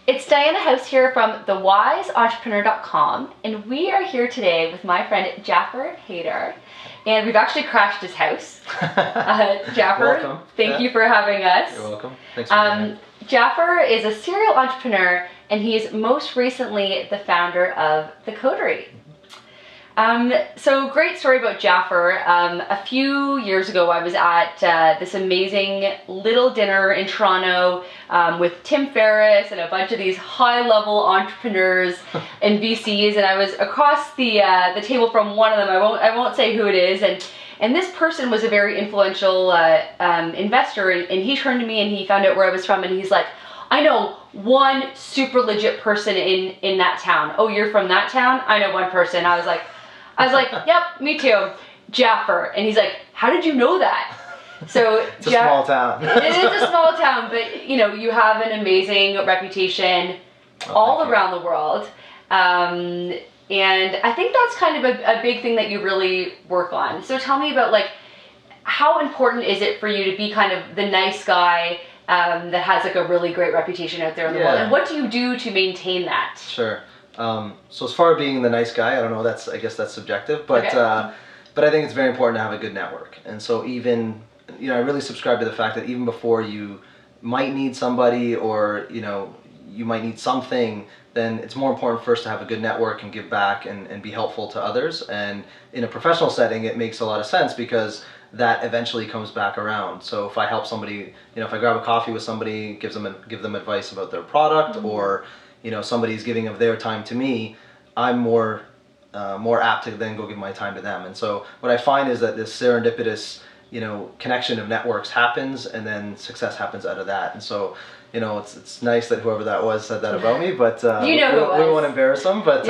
It's Diana House here from thewiseentrepreneur.com, and we are here today with my friend Jaafer Haidar, and we've actually crashed his house. Jaafer, welcome. Thank you for having us. You're welcome. Thanks for being here. Jaafer is a serial entrepreneur, and he's most recently the founder of The Coterie. So great story about Jaafer. A few years ago I was at this amazing little dinner in Toronto with Tim Ferriss and a bunch of these high-level entrepreneurs and VCs, and I was across the table from one of them. I won't say who it is, and this person was a very influential investor, and he turned to me and he found out where I was from, and he's like, I know one super legit person in that town. Oh, you're from that town? I know one person. I was like, yep, me too, Jaafer. And he's like, how did you know that? So it's a small town. It is a small town, but you know, you have an amazing reputation all around the world. And I think that's kind of a big thing that you really work on. So tell me about, like, how important is it for you to be kind of the nice guy that has like a really great reputation out there in the world? And what do you do to maintain that? Sure. So as far as being the nice guy, I don't know, I guess that's subjective, but but I think it's very important to have a good network. And so even, you know, I really subscribe to the fact that even before you might need somebody, or, you know, you might need something, then it's more important first to have a good network and give back and be helpful to others. And in a professional setting, it makes a lot of sense because that eventually comes back around. So if I help somebody, you know, if I grab a coffee with somebody, give them advice about their product, or you know, somebody's giving of their time to me, I'm more apt to then go give my time to them. And so what I find is that this serendipitous, you know, connection of networks happens, and then success happens out of that. And so, you know, it's nice that whoever that was said that about me, but you know we won't embarrass him. But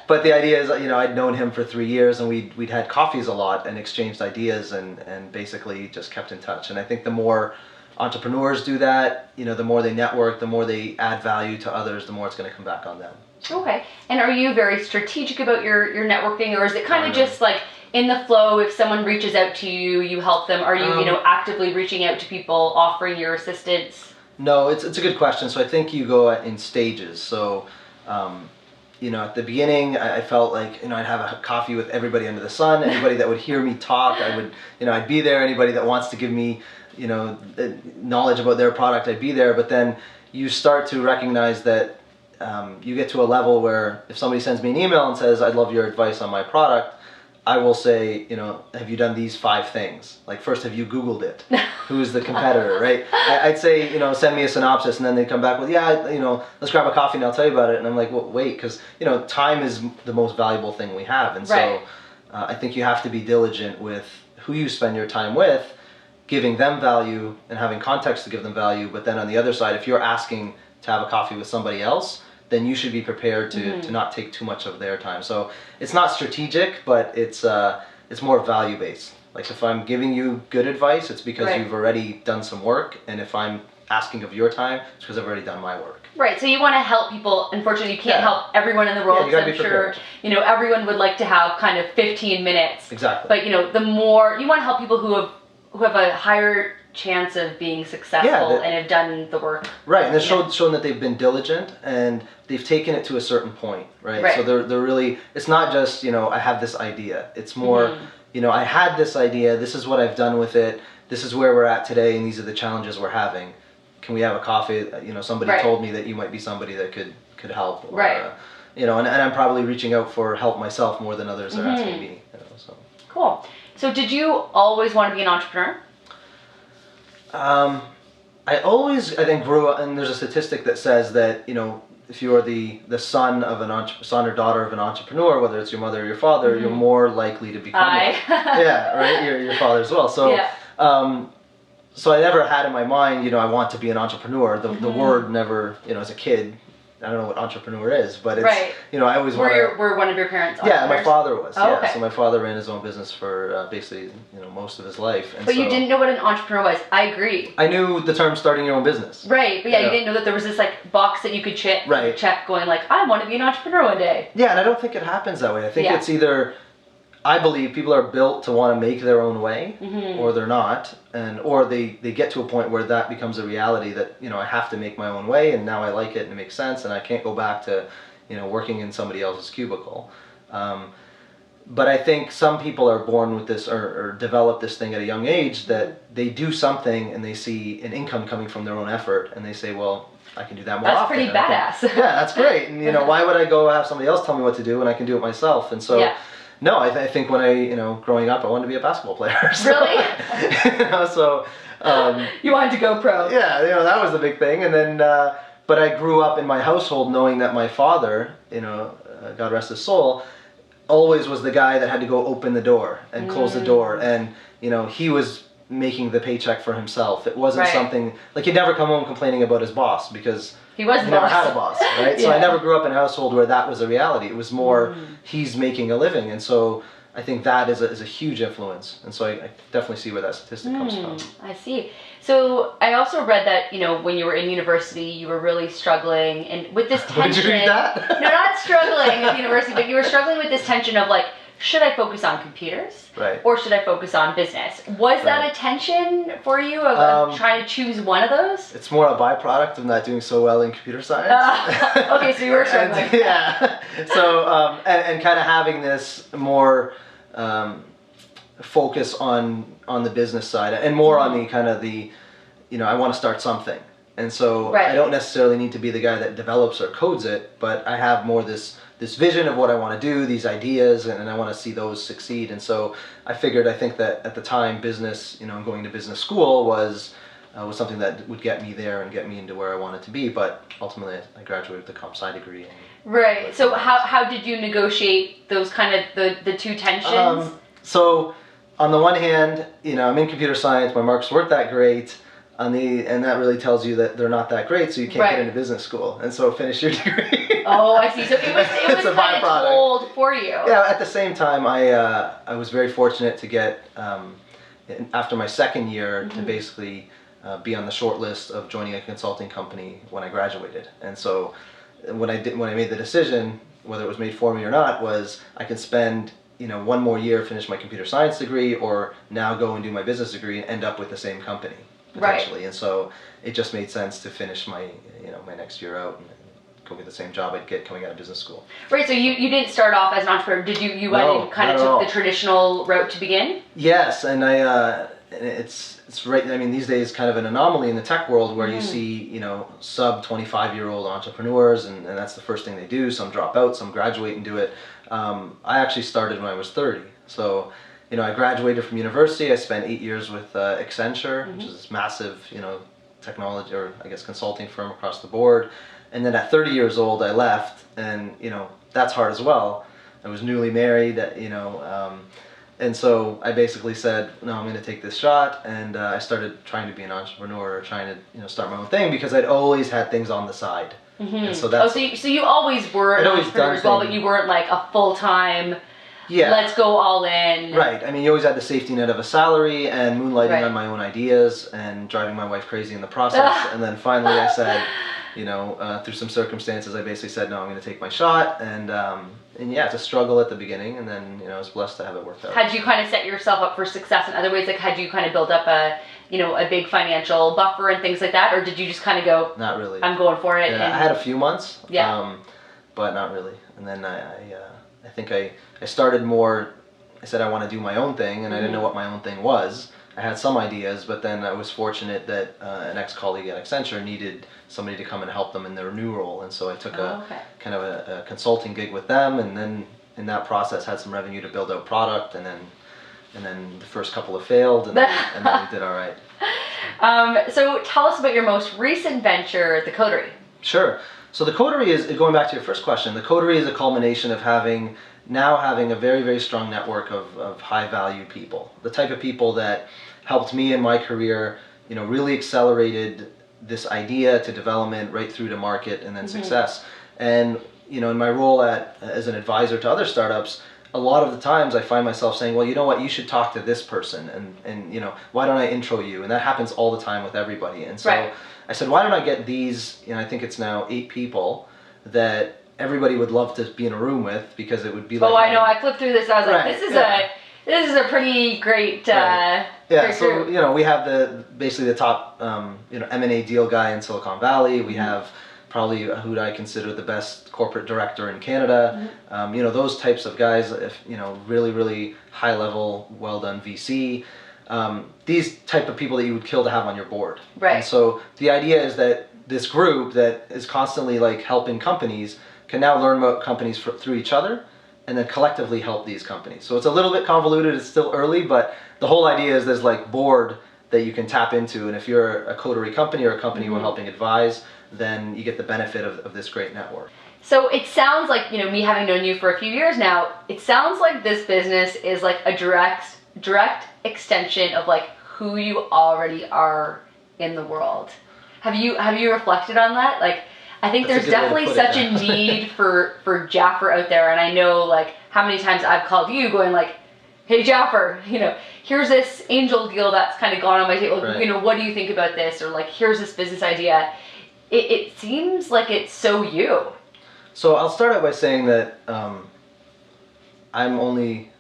but the idea is, you know, I'd known him for 3 years, and we'd had coffees a lot and exchanged ideas, and basically just kept in touch. And I think the more entrepreneurs do that, you know, the more they network, the more they add value to others, the more it's going to come back on them. Okay. And are you very strategic about your networking, or is it kind of just like in the flow? If someone reaches out to you, you help them? Are you, you know, actively reaching out to people, offering your assistance? No, it's a good question. So I think you go in stages. So, you know, at the beginning, I felt like, you know, I'd have a coffee with everybody under the sun. Anybody that would hear me talk, I'd be there. Anybody that wants to give me, you know, knowledge about their product, I'd be there. But then you start to recognize that you get to a level where if somebody sends me an email and says, I'd love your advice on my product, I will say, you know, have you done these 5 things? Like, first, have you Googled it? Who's the competitor, right? I'd say, you know, send me a synopsis, and then they come back with, yeah, you know, let's grab a coffee and I'll tell you about it. And I'm like, well, wait, because, you know, time is the most valuable thing we have. And so I think you have to be diligent with who you spend your time with, giving them value and having context to give them value. But then on the other side, if you're asking to have a coffee with somebody else, then you should be prepared to not take too much of their time. So it's not strategic, but it's more value-based. Like, if I'm giving you good advice, it's because you've already done some work. And if I'm asking of your time, it's because I've already done my work. Right, so you want to help people. Unfortunately, you can't help everyone in the world. Yeah, you gotta so be I'm prepared. sure, you know, everyone would like to have kind of 15 minutes. Exactly. But, you know, the more, you want to help people who have a higher chance of being successful and have done the work. Right, and they've shown that they've been diligent and they've taken it to a certain point, right? So they're really, it's not just, you know, I have this idea. It's more, you know, I had this idea, this is what I've done with it, this is where we're at today, and these are the challenges we're having. Can we have a coffee? You know, somebody told me that you might be somebody that could help. Or, you know, and I'm probably reaching out for help myself more than others are asking me. You know, so. Cool. So did you always want to be an entrepreneur? I always, I think, grew up, and there's a statistic that says that, you know, if you are the son of son or daughter of an entrepreneur, whether it's your mother or your father, you're more likely to become one. Yeah, right, your father as well. So, so I never had in my mind, you know, I want to be an entrepreneur. The word never, you know, as a kid, I don't know what entrepreneur is, but it's, you know, I always were one of your parents entrepreneurs? Yeah, my father was. Oh, okay. So my father ran his own business for basically, you know, most of his life. And but you didn't know what an entrepreneur was. I agree. I knew the term starting your own business. Right, but you didn't know that there was this like box that you could check going like, I want to be an entrepreneur one day. Yeah, and I don't think it happens that way. I think it's either I believe people are built to want to make their own way, or they're not, or they get to a point where that becomes a reality that, you know, I have to make my own way, and now I like it and it makes sense, and I can't go back to, you know, working in somebody else's cubicle. But I think some people are born with this, or develop this thing at a young age, that they do something and they see an income coming from their own effort, and they say, well, I can do that more that's often. Pretty badass. Yeah, that's great. And, you know, why would I go have somebody else tell me what to do when I can do it myself? And so, no, I think when I, you know, growing up, I wanted to be a basketball player. So, really? You know, so. You wanted to go pro. Yeah, you know, that was the big thing. And then, but I grew up in my household knowing that my father, you know, God rest his soul, always was the guy that had to go open the door and close the door, and, you know, he was making the paycheck for himself. It wasn't something like, he'd never come home complaining about his boss, because he never had a boss, right? So I never grew up in a household where that was a reality. It was more he's making a living, and so I think that is a huge influence, and so I definitely see where that statistic comes from. I see. So I also read that, you know, when you were in university, you were really struggling, and with this tension. Did you read that? No, not struggling with university, but you were struggling with this tension of like, should I focus on computers, or should I focus on business? Was that a tension for you of trying to choose one of those? It's more a byproduct of not doing so well in computer science. Okay, so you were struggling. So and kind of having this more focus on the business side, and more on the kind of the, you know, I want to start something, and so I don't necessarily need to be the guy that develops or codes it, but I have more this vision of what I want to do, these ideas, and I want to see those succeed. And so I think that at the time, business, you know, going to business school was something that would get me there and get me into where I wanted to be. But ultimately, I graduated with a comp sci degree. Right. So how did you negotiate those kind of the two tensions? So on the one hand, you know, I'm in computer science, my marks weren't that great. And that really tells you that they're not that great, so you can't get into business school, and so finish your degree. Oh, I see. So it was kind of told for you. Yeah. At the same time, I was very fortunate to get after my second year to basically be on the short list of joining a consulting company when I graduated. And so when I made the decision, whether it was made for me or not, was I could spend, you know, one more year, finish my computer science degree, or now go and do my business degree and end up with the same company. Potentially. And so it just made sense to finish my, you know, my next year out and go get the same job I'd get coming out of business school. Right. So you didn't start off as an entrepreneur. Did you went and kind of took the traditional route to begin? Yes, and it's right. I mean, these days kind of an anomaly in the tech world where you see, you know, sub 25-year-old entrepreneurs, and that's the first thing they do. Some drop out, some graduate and do it. I actually started when I was 30. So, you know, I graduated from university. I spent 8 years with Accenture, which is this massive, you know, technology, or I guess consulting firm across the board. And then at 30 years old, I left, and, you know, that's hard as well. I was newly married, you know, and so I basically said, no, I'm going to take this shot, and I started trying to be an entrepreneur, or trying to, you know, start my own thing, because I'd always had things on the side. And so that's, so you always were an entrepreneur as well, but you weren't like a full-time, let's go all in. Right. I mean, you always had the safety net of a salary and moonlighting on my own ideas and driving my wife crazy in the process. And then finally I said, you know, through some circumstances, I basically said, no, I'm going to take my shot. And yeah, it's a struggle at the beginning, and then, you know, I was blessed to have it worked out. Had you kind of set yourself up for success in other ways? Like, had you kind of built up a, you know, a big financial buffer and things like that? Or did you just kind of go, not really, I'm going for it? Yeah, I had a few months, but not really. And then I think I started more, I said I want to do my own thing, and I didn't know what my own thing was. I had some ideas, but then I was fortunate that an ex-colleague at Accenture needed somebody to come and help them in their new role, and so I took kind of a consulting gig with them, and then in that process had some revenue to build out product, and then the first couple have failed, and then we did all right. So tell us about your most recent venture, the Coterie. Sure. So the Coterie is, going back to your first question, the Coterie is a culmination of having a very, very strong network of high-value people. The type of people that helped me in my career, you know, really accelerated this idea to development right through to market and then success. And, you know, in my role as an advisor to other startups, a lot of the times I find myself saying, well, you know what, you should talk to this person, and you know, why don't I intro you? And that happens all the time with everybody. And so I said, why don't I get these, you know, I think it's now 8 people that everybody would love to be in a room with, because it would be like... Oh, I know. I flipped through this. I was like, this is a pretty great... Yeah, great so, group. you know, we have basically the top, you know, M&A deal guy in Silicon Valley. We have probably who I consider the best corporate director in Canada. You know, those types of guys, if, you know, really, really high level, well done VC. These type of people that you would kill to have on your board. Right. And so the idea is that this group that is constantly like helping companies can now learn about companies through each other, and then collectively help these companies. So it's a little bit convoluted, it's still early, but the whole idea is there's like board that you can tap into, and if you're a coterie company or a company we're helping advise, then you get the benefit of this great network. So it sounds like, you know, me having known you for a few years now, it sounds like this business is like a direct extension of like who you already are in the world. Have you reflected on that? Like, I think there's definitely such a need for Jaafer out there, and I know like how many times I've called you going like, hey Jaafer, you know, here's this angel deal that's kind of gone on my table. Right. You know, what do you think about this? Or like, here's this business idea. It seems like it's so you. So I'll start out by saying that I'm only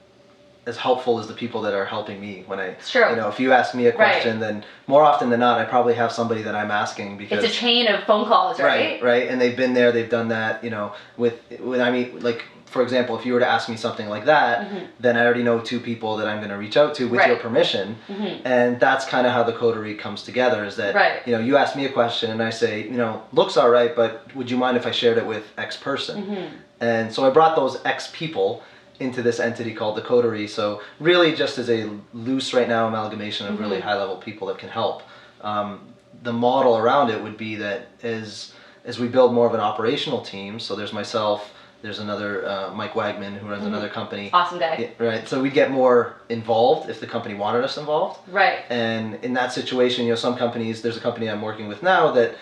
as helpful as the people that are helping me. When you know, if you ask me a question, then more often than not, I probably have somebody that I'm asking, because it's a chain of phone calls, right? Right, and they've been there, they've done that. You know, when I mean, like, for example, if you were to ask me something like that, then I already know 2 people that I'm going to reach out to with your permission, and that's kind of how the coterie comes together. Is that you know, you ask me a question and I say, you know, looks all right, but would you mind if I shared it with X person? And so I brought those X people into this entity called the coterie. So really just as a loose right now amalgamation of really high level people that can help. The model around it would be that as we build more of an operational team, so there's myself, there's another Mike Wagman who runs another company. Awesome guy. Right, so we'd get more involved if the company wanted us involved. Right. And in that situation, you know, some companies, there's a company I'm working with now that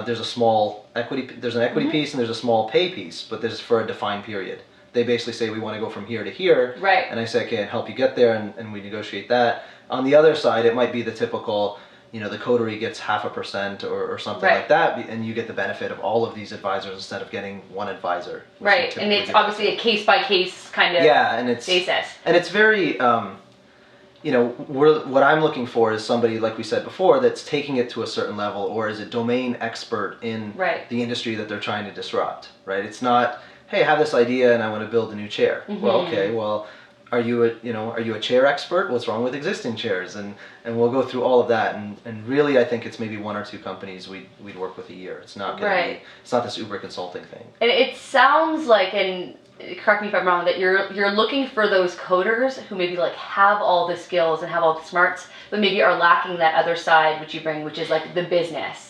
there's a small equity, there's an equity piece and there's a small pay piece, but there's for a defined period. They basically say, we want to go from here to here. Right. And I say, okay, I'll help you get there, and we negotiate that. On the other side, it might be the typical, you know, the coterie gets 0.5% or something like that, and you get the benefit of all of these advisors instead of getting one advisor. Right, and it's obviously a case-by-case kind of basis. And it's very, you know, what I'm looking for is somebody, like we said before, that's taking it to a certain level, or is a domain expert in the industry that they're trying to disrupt, right? It's not, hey, I have this idea and I want to build a new chair. Well, okay, well, are you a chair expert? What's wrong with existing chairs? And we'll go through all of that. And really, I think it's maybe 1 or 2 companies we'd work with a year. It's not going to be, it's not this Uber consulting thing. And it sounds like, and correct me if I'm wrong, that you're looking for those coders who maybe like have all the skills and have all the smarts, but maybe are lacking that other side which you bring, which is like the business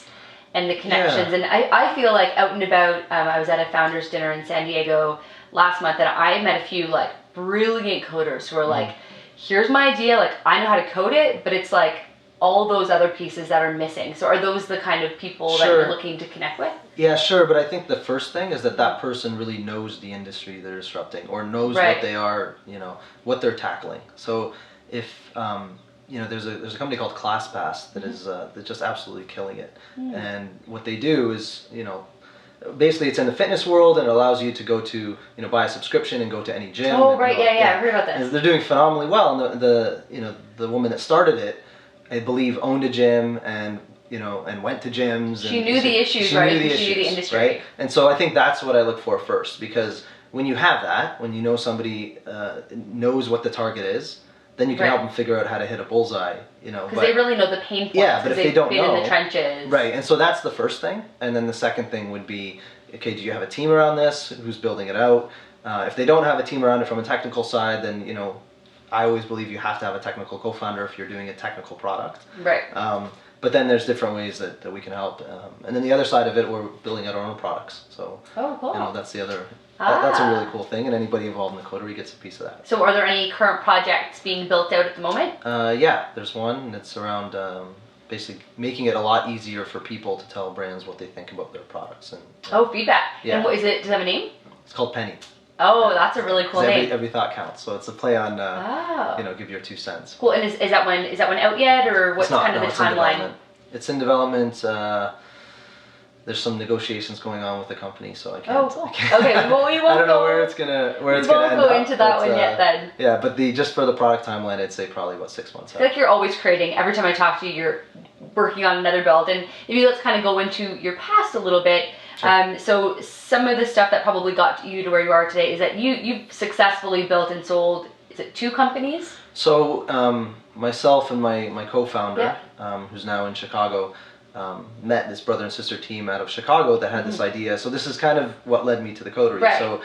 and the connections. And I feel like out and about, I was at a founders dinner in San Diego last month, and I met a few like brilliant coders who are like, here's my idea, like I know how to code it, but it's like all those other pieces that are missing. So are those the kind of people that you're looking to connect with? Yeah, sure, but I think the first thing is that person really knows the industry they're disrupting, or knows what they are, you know, what they're tackling. So if you know, there's a company called ClassPass that is that's just absolutely killing it. And what they do is, you know, basically it's in the fitness world, and it allows you to go to, you know, buy a subscription and go to any gym. Oh, right, I heard about this. And they're doing phenomenally well. And the woman that started it, I believe, owned a gym and, you know, and went to gyms. She knew the issues, right? She knew the industry. Right? And so I think that's what I look for first, because when you have that, when you know somebody knows what the target is, then you can help them figure out how to hit a bullseye, you know. Because they really know the pain points. Yeah, but if they don't know, been in the trenches. Right, and so that's the first thing. And then the second thing would be, okay, do you have a team around this? Who's building it out? If they don't have a team around it from a technical side, then, you know, I always believe you have to have a technical co-founder if you're doing a technical product. Right. But then there's different ways that we can help. And then the other side of it, we're building out our own products. So, you know, that's the other... That's a really cool thing, and anybody involved in the coterie gets a piece of that. So are there any current projects being built out at the moment? Yeah, there's one, and it's around basically making it a lot easier for people to tell brands what they think about their products. And feedback. Yeah. And what is it? Does it have a name? It's called Penny. Oh, that's a really cool name. Every thought counts. So it's a play on, you know, give your 2 cents. Cool. And is that one out yet, or what's kind of the timeline? It's in development. there's some negotiations going on with the company, so I can't. Oh, cool. Okay, well, we won't I don't know go, where it's gonna we end won't go up, into that but, one yet then. Yeah, but just for the product timeline, I'd say probably about 6 months I feel out. like you're always creating. Every time I talk to you, you're working on another build. And maybe let's kind of go into your past a little bit. Sure. So some of the stuff that probably got you to where you are today is that you've successfully built and sold, is it 2 companies? So myself and my co-founder, Yeah. who's now in Chicago, met this brother and sister team out of Chicago that had this idea. So this is kind of what led me to the coterie. Right. So,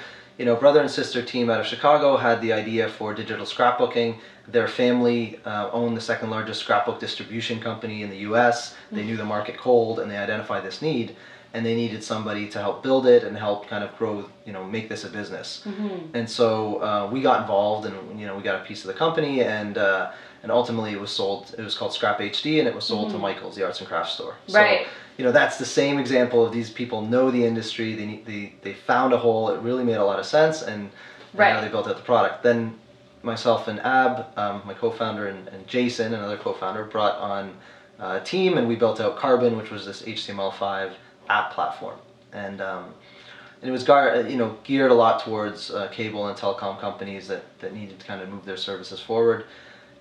brother and sister team out of Chicago had the idea for digital scrapbooking. Their family owned the second largest scrapbook distribution company in the US. They knew the market cold, and they identified this need, and they needed somebody to help build it and help kind of grow, make this a business. And so we got involved, and we got a piece of the company, and ultimately it was sold. It was called Scrap HD, and it was sold to Michael's, the arts and crafts store. Right. So that's the same example of these people know the industry. They found a hole. It really made a lot of sense, and now they built out the product. Then myself and Ab, my co-founder, and Jason, another co-founder, brought on a team, and we built out Carbon, which was this HTML5 app platform, and it was geared a lot towards cable and telecom companies that needed to kind of move their services forward.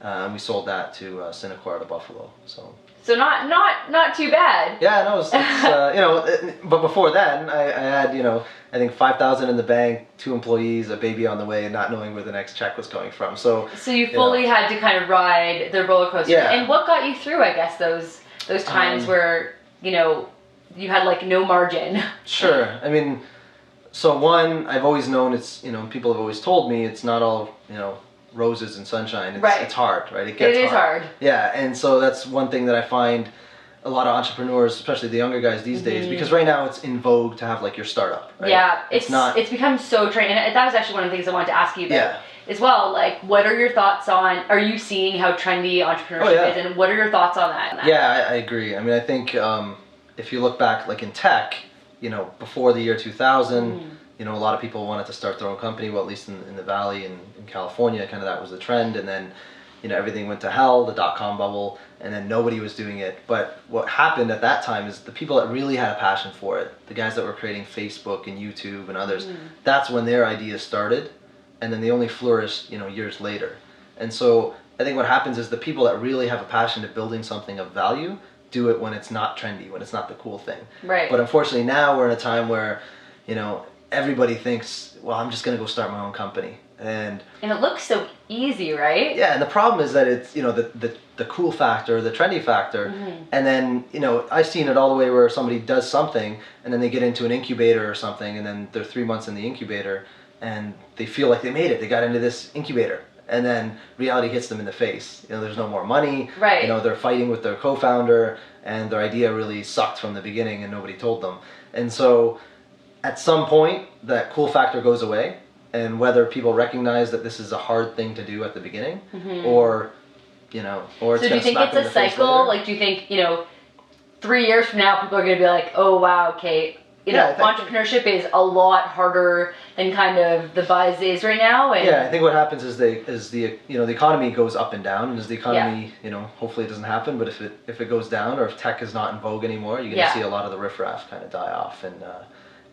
And we sold that to Cinecor out of Buffalo. So not too bad. yeah, no, it's but before then I had I think 5,000 in the bank, 2 employees, a baby on the way, and not knowing where the next check was coming from. So you fully had to kind of ride the roller coaster. Yeah. And what got you through, I guess, those times where you had like no margin? Sure. I mean, so one, I've always known it's people have always told me it's not all roses and sunshine. It's hard, right? It gets hard. Yeah, and so that's one thing that I find a lot of entrepreneurs, especially the younger guys these days, because right now it's in vogue to have like your startup, right? Yeah, it's become so trendy, and that was actually one of the things I wanted to ask you about as well. Like, what are your thoughts on? Are you seeing how trendy entrepreneurship is, and what are your thoughts on that? Yeah, I agree. I mean, I think if you look back, like in tech, before the year 2000. A lot of people wanted to start their own company, well, at least in the Valley and in California, kind of that was the trend. And then, everything went to hell, the dot-com bubble, and then nobody was doing it. But what happened at that time is the people that really had a passion for it, the guys that were creating Facebook and YouTube and others, that's when their ideas started. And then they only flourished, years later. And so I think what happens is the people that really have a passion to building something of value do it when it's not trendy, when it's not the cool thing. Right. But unfortunately now we're in a time where, everybody thinks, well, I'm just going to go start my own company. And it looks so easy, right? Yeah, and the problem is that it's, the cool factor, the trendy factor. And then, I've seen it all the way where somebody does something and then they get into an incubator or something, and then they're 3 months in the incubator and they feel like they made it. They got into this incubator. And then reality hits them in the face. There's no more money. Right. They're fighting with their co-founder, and their idea really sucked from the beginning and nobody told them. And so at some point, that cool factor goes away, and whether people recognize that this is a hard thing to do at the beginning, or it's so do you think it's a cycle? Like, do you think 3 years from now people are going to be like, oh wow, okay, entrepreneurship is a lot harder than kind of the buzz is right now? And I think what happens is the economy goes up and down, and as the economy hopefully it doesn't happen, but if it goes down, or if tech is not in vogue anymore, you're going to see a lot of the riffraff kind of die off.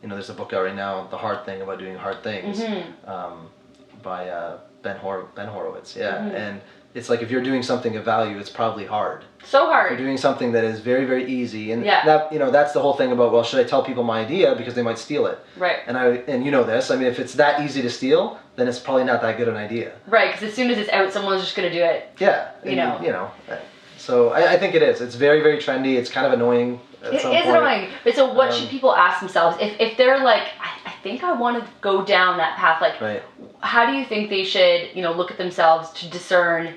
And there's a book out right now, The Hard Thing About Doing Hard Things, by Ben Horowitz. And it's like, if you're doing something of value, it's probably hard. So hard. If you're doing something that is very, very easy, and that that's the whole thing about, well, should I tell people my idea because they might steal it? Right. And this. I mean, if it's that easy to steal, then it's probably not that good an idea. Right, because as soon as it's out, someone's just going to do it. Yeah. So I think it is. It's very, very trendy. It's kind of annoying. It is annoying. But so what should people ask themselves? If they're like, I think I want to go down that path, like, how do you think they should, look at themselves to discern,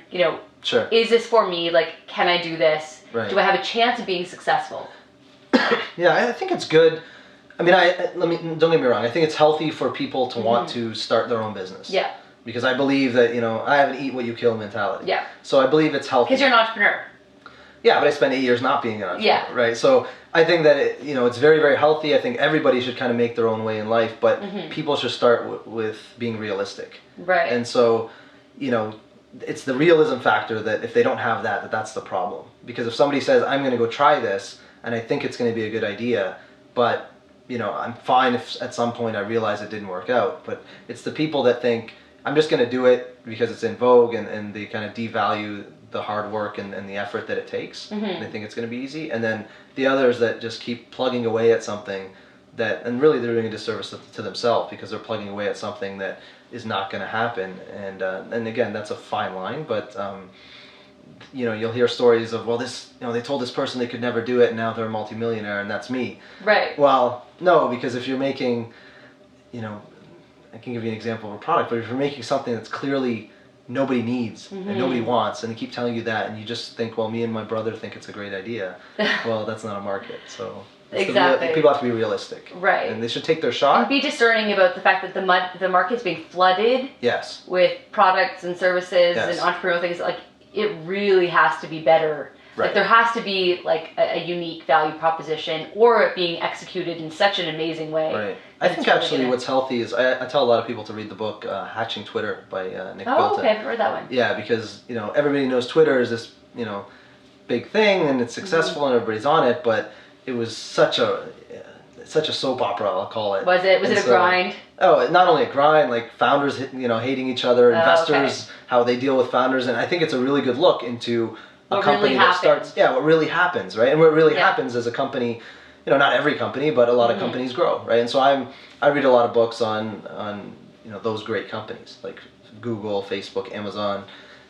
Sure. is this for me? Like, can I do this? Right. Do I have a chance of being successful? Yeah, I think it's good. I mean, don't get me wrong. I think it's healthy for people to want to start their own business. Yeah. Because I believe that, I have an eat what you kill mentality. Yeah. So I believe it's healthy. Because you're an entrepreneur. Yeah, but I spent 8 years not being an entrepreneur, right? So I think that it's very, very healthy. I think everybody should kind of make their own way in life, but people should start with being realistic. Right. And so, it's the realism factor that if they don't have that's the problem. Because if somebody says, I'm going to go try this, and I think it's going to be a good idea, but I'm fine if at some point I realize it didn't work out. But it's the people that think I'm just going to do it because it's in vogue, and they kind of devalue the hard work and the effort that it takes. And they think it's going to be easy. And then the others that just keep plugging away at something and really they're doing a disservice to themselves, because they're plugging away at something that is not going to happen. And again, that's a fine line, but you'll hear stories of, well, they told this person they could never do it, and now they're a multimillionaire, and that's me. Right. Well, no, because if you're making, I can give you an example of a product, but if you're making something that's clearly nobody needs and nobody wants, and they keep telling you that, and you just think, well, me and my brother think it's a great idea, well, that's not a market. So exactly. People have to be realistic. Right. And they should take their shot. And be discerning about the fact that the market's being flooded Yes. with products and services and entrepreneurial things. Like, it really has to be better. Right. Like, there has to be like a unique value proposition, or it being executed in such an amazing way. Right. I think actually what's healthy is, I tell a lot of people to read the book Hatching Twitter by Nick Bilton. Oh, okay, I've read that one. Yeah, because everybody knows Twitter is this big thing, and it's successful and everybody's on it, but it was such a soap opera, I'll call it. Was it? Was it a grind? Oh, not only a grind, like founders hating each other, investors, how they deal with founders, and I think it's a really good look into a company that starts, what really happens, right? And what really happens as a company, not every company, but a lot of companies grow, right? And so I read a lot of books on those great companies like Google, Facebook, Amazon,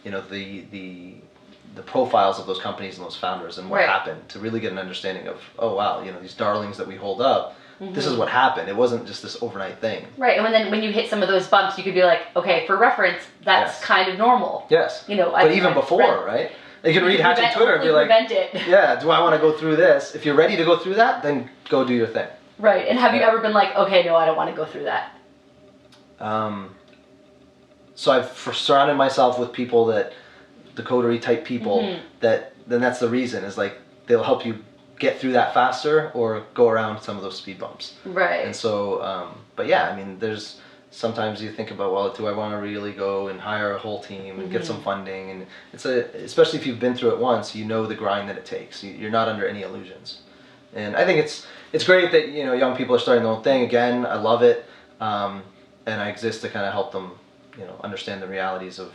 the profiles of those companies and those founders and what happened, to really get an understanding of, oh wow, these darlings that we hold up, this is what happened. It wasn't just this overnight thing. Right, and when you hit some of those bumps, you could be like, okay, for reference, that's kind of normal. Yes. But even before, right? You can read Hatching Twitter and be like, yeah, do I want to go through this? If you're ready to go through that, then go do your thing. Right, and have you ever been like, okay, no, I don't want to go through that? So I've surrounded myself with people the coterie type people, then that's the reason, is like, they'll help you get through that faster or go around some of those speed bumps. Right. And so, but yeah, I mean, there's sometimes you think about, well, do I want to really go and hire a whole team and get some funding? And especially if you've been through it once, the grind that it takes. You're not under any illusions. And I think it's great that, young people are starting their own thing. Again, I love it. And I exist to kind of help them, understand the realities of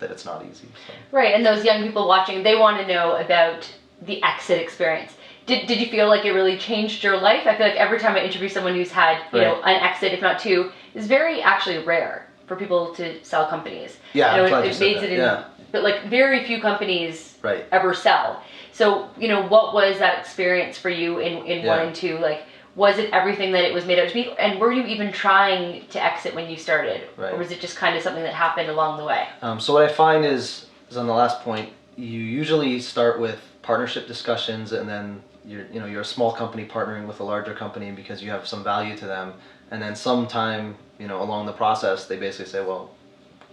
that it's not easy. So. Right, and those young people watching, they want to know about the exit experience. Did you feel like it really changed your life? I feel like every time I interview someone who's had an exit, if not two, it's very actually rare for people to sell companies. Yeah, but like very few companies ever sell. So what was that experience for you in 1 and 2? Like, was it everything that it was made out to be? And were you even trying to exit when you started? Right. Or was it just kind of something that happened along the way? So what I find is on the last point, you usually start with partnership discussions, and then you're a small company partnering with a larger company because you have some value to them. And then sometime, along the process, they basically say, well,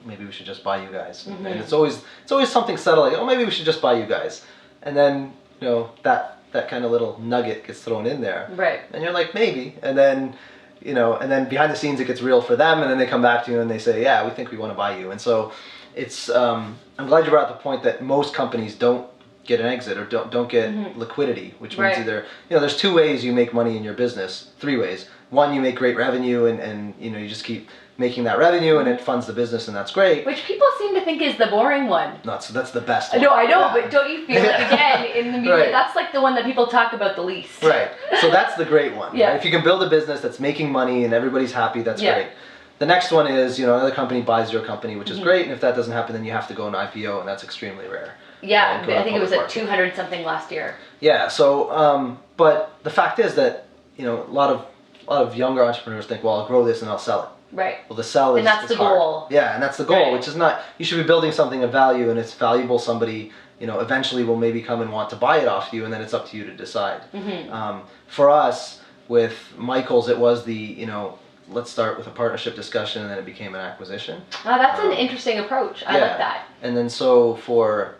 maybe we should just buy you guys. And it's always something subtle, like, oh, maybe we should just buy you guys. And then, that kind of little nugget gets thrown in there. Right. And you're like, maybe. And then, and then behind the scenes it gets real for them, and then they come back to you and they say, yeah, we think we want to buy you. And so it's, I'm glad you brought up the point that most companies don't get an exit or don't get liquidity, which means either, there's 2 ways you make money in your business, 3 ways. 1, you make great revenue and you just keep making that revenue and it funds the business, and that's great. Which people seem to think is the boring one. No, so that's the best one. No, I know, but don't you feel like, again, in the media, that's like the one that people talk about the least. Right. So that's the great one. Yeah. Right? If you can build a business that's making money and everybody's happy, that's great. The next one is, another company buys your company, which is great, and if that doesn't happen, then you have to go an IPO, and that's extremely rare. Yeah, I think it was at 200 something last year. Yeah, so, but the fact is that, a lot of younger entrepreneurs think, well, I'll grow this and I'll sell it. Right. Well, the sell is, and that's the hard. goal. Yeah, and that's the goal, which is not, you should be building something of value, and it's valuable. Somebody, eventually will maybe come and want to buy it off you, and then it's up to you to decide. For us, with Michael's, it was the, let's start with a partnership discussion, and then it became an acquisition. Oh, that's an interesting approach. I like that. And then so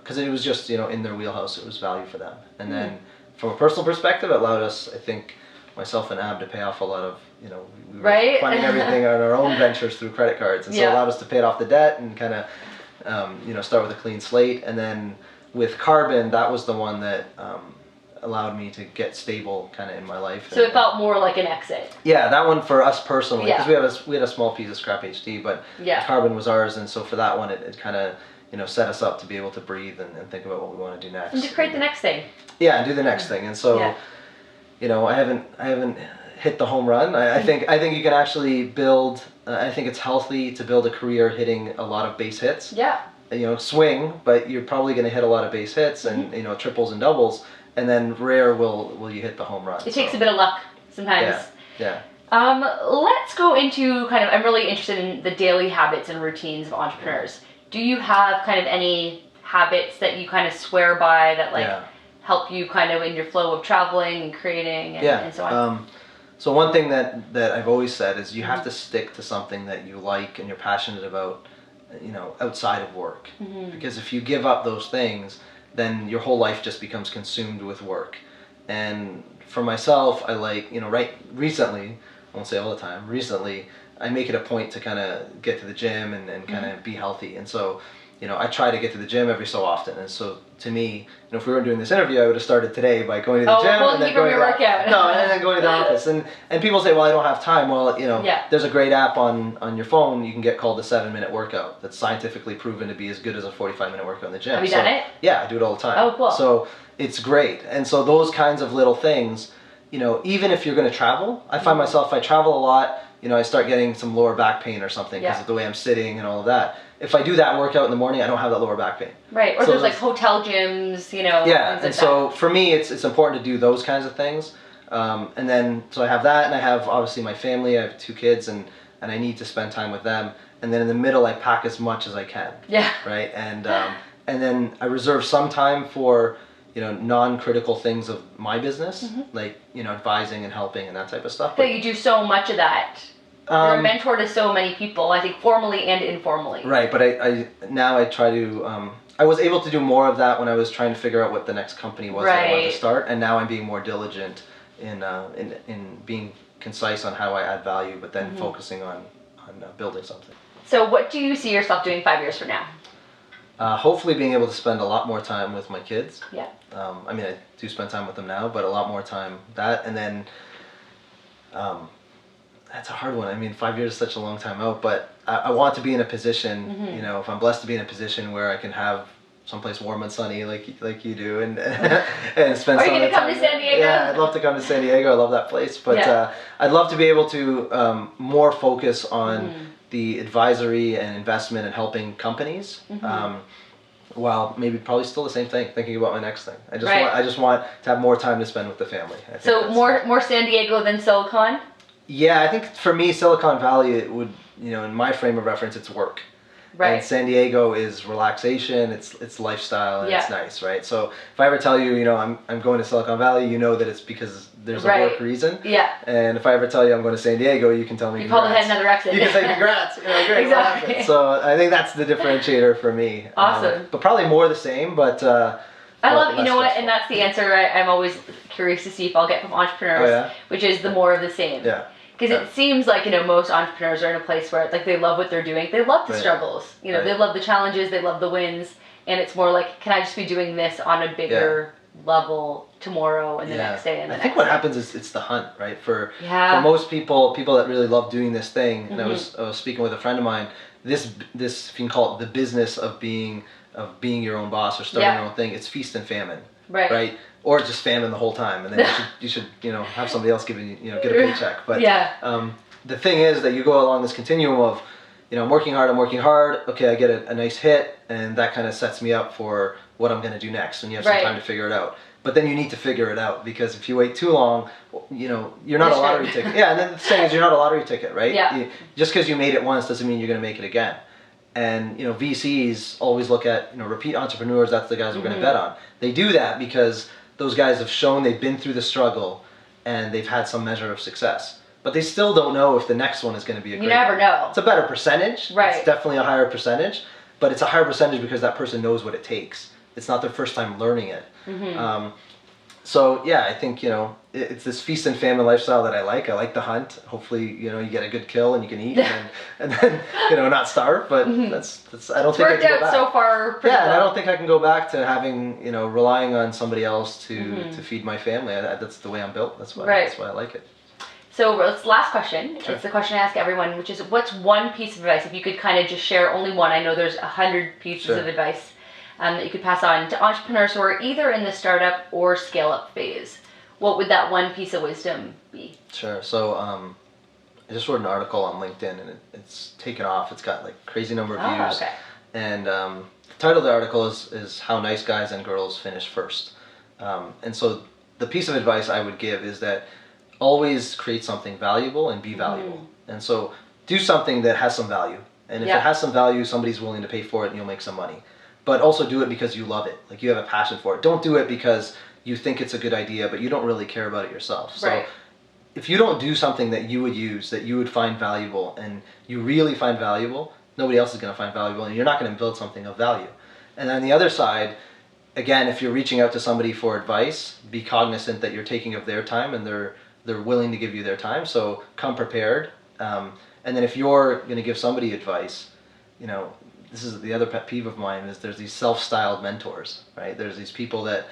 because it was just, in their wheelhouse, it was value for them. And then from a personal perspective, it allowed us, I think, myself and Ab, to pay off a lot of, we were funding everything on our own ventures through credit cards. And so it allowed us to pay off the debt and kind of, start with a clean slate. And then with Carbon, that was the one that allowed me to get stable kind of in my life. So it felt more like an exit. Yeah, that one for us personally, because Yeah. we had a small piece of Scrap HD, but Yeah. Carbon was ours, and so for that one, it kind of set us up to be able to breathe and think about what we want to do next. And to create the next thing. Yeah, and do the next thing. And so, I haven't hit the home run. I think you can actually build. I think it's healthy to build a career hitting a lot of base hits. Yeah. Swing, but you're probably going to hit a lot of base hits and triples and doubles, and then rare will you hit the home run. It takes a bit of luck sometimes. Yeah. Let's go into kind of, I'm really interested in the daily habits and routines of entrepreneurs. Do you have kind of any habits that you kind of swear by that help you kind of in your flow of traveling and creating and so on? So one thing that I've always said is you have to stick to something that you like and you're passionate about, outside of work. Because if you give up those things, then your whole life just becomes consumed with work. And for myself, I like, recently, I won't say all the time, recently, I make it a point to kind of get to the gym and kind of be healthy. And so, I try to get to the gym every so often. And so to me, if we weren't doing this interview, I would have started today by going to the gym and then going to and then going to the office. And people say, well, I don't have time. Well, there's a great app on your phone you can get called the 7-minute workout that's scientifically proven to be as good as a 45-minute workout in the gym. Have you done it? Yeah, I do it all the time. Oh, cool. So it's great. And so those kinds of little things, even if you're going to travel, I find myself, if I travel a lot, I start getting some lower back pain or something because of the way I'm sitting and all of that. If I do that workout in the morning, I don't have that lower back pain. Right, or so there's like hotel gyms, Yeah, and so for me, it's important to do those kinds of things. And then, so I have that, and I have obviously my family. I have 2 kids, and I need to spend time with them. And then in the middle, I pack as much as I can. Yeah. Right, and then I reserve some time for non-critical things of my business, like advising and helping and that type of stuff. But you do so much of that. You're a mentor to so many people, I think formally and informally. Right, but I now I try to. I was able to do more of that when I was trying to figure out what the next company was that I wanted to start, and now I'm being more diligent in being concise on how I add value, but then focusing on building something. So, what do you see yourself doing 5 years from now? Hopefully, being able to spend a lot more time with my kids. Yeah. I mean, I do spend time with them now, but a lot more time that, and then. That's a hard one. I mean, 5 years is such a long time out, but I want to be in a position, if I'm blessed to be in a position where I can have someplace warm and sunny like you do and spend some time. Are you going to come to San Diego? Yeah, I'd love to come to San Diego. I love that place. But I'd love to be able to more focus on the advisory and investment and helping companies. While maybe probably still the same thing, thinking about my next thing. I just want to have more time to spend with the family. So more San Diego than Silicon? Yeah, I think for me, Silicon Valley, it would, in my frame of reference, it's work. Right. And San Diego is relaxation, it's lifestyle, and it's nice, right? So if I ever tell you, I'm going to Silicon Valley, you know that it's because there's a work reason. Yeah. And if I ever tell you I'm going to San Diego, you can tell me. You probably had another exit. You can say congrats. Great, exactly. So I think that's the differentiator for me. Awesome. But probably more the same, but. I love, and that's the answer I'm always curious to see if I'll get from entrepreneurs, which is the more of the same. Yeah. Because it seems like, most entrepreneurs are in a place where like they love what they're doing. They love the struggles. They love the challenges. They love the wins. And it's more like, can I just be doing this on a bigger level tomorrow and the next day and the next day? I think what happens is it's the hunt, right? For most people that really love doing this thing, and I was speaking with a friend of mine, this if you can call it the business of being your own boss or starting your own thing, it's feast and famine. Right? Or just famine the whole time, and then you should have somebody else give you get a paycheck. But the thing is that you go along this continuum of I'm working hard. Okay, I get a nice hit, and that kind of sets me up for what I'm going to do next, and you have some time to figure it out. But then you need to figure it out, because if you wait too long, you're not a lottery ticket. Yeah, and then the thing is, you're not a lottery ticket, right? Yeah. Just because you made it once doesn't mean you're going to make it again. And VCs always look at repeat entrepreneurs. That's the guys we're going to bet on. They do that because those guys have shown they've been through the struggle and they've had some measure of success. But they still don't know if the next one is going to be a great one. You never know. It's a better percentage. Right. It's definitely a higher percentage, but it's a higher percentage because that person knows what it takes. It's not their first time learning it. So yeah, I think, you know, it's this feast and famine lifestyle that I like. I like the hunt. Hopefully, you know, you get a good kill and you can eat and then you know, not starve. But that's I don't think I can go back. So far. Yeah, and I don't think I can go back to having, you know, relying on somebody else to feed my family. That's the way I'm built. That's why I like it. So it's the last question. Sure. It's the question I ask everyone, which is, what's one piece of advice, if you could kind of just share only one? I know there's 100 pieces of advice that you could pass on to entrepreneurs who are either in the startup or scale up phase. What would that one piece of wisdom be? Sure. So I just wrote an article on LinkedIn and it's taken off. It's got like crazy number of views. Okay. And the title of the article is How Nice Guys and Girls Finish First. And so the piece of advice I would give is that always create something valuable and be valuable. And so do something that has some value. And if it has some value, somebody's willing to pay for it and you'll make some money. But also do it because you love it. Like you have a passion for it. Don't do it because you think it's a good idea, but you don't really care about it yourself. So if you don't do something that you would use, that you would find valuable, and you really find valuable, nobody else is going to find valuable, and you're not going to build something of value. And on the other side, again, if you're reaching out to somebody for advice, be cognizant that you're taking of their time and they're willing to give you their time. So come prepared. And then if you're going to give somebody advice, you know, this is the other pet peeve of mine, is there's these self-styled mentors, right? There's these people that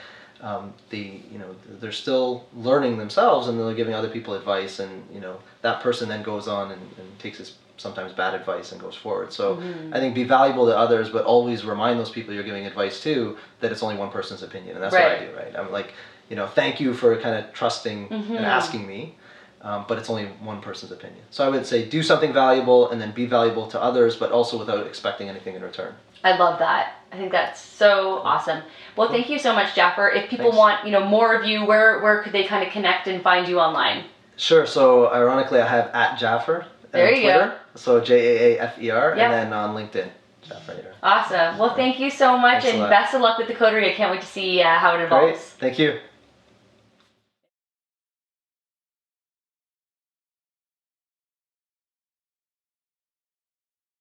they're still learning themselves and they're giving other people advice, and you know that person then goes on and takes this sometimes bad advice and goes forward. So I think be valuable to others, but always remind those people you're giving advice to that it's only one person's opinion, and that's what I do, right? I'm like, you know, thank you for kind of trusting and asking me, but it's only one person's opinion. So I would say do something valuable and then be valuable to others, but also without expecting anything in return. I love that. I think that's so awesome. Well, thank you so much, Jaafer. If people want, you know, more of you, where could they kind of connect and find you online? Sure. So ironically, I have @Jaafer there you Twitter. Go. So Jaafer, and then on LinkedIn, Jaafer Haidar. Awesome. Well, thank you so much, and best of luck with the coterie. I can't wait to see how it evolves. Great. Thank you.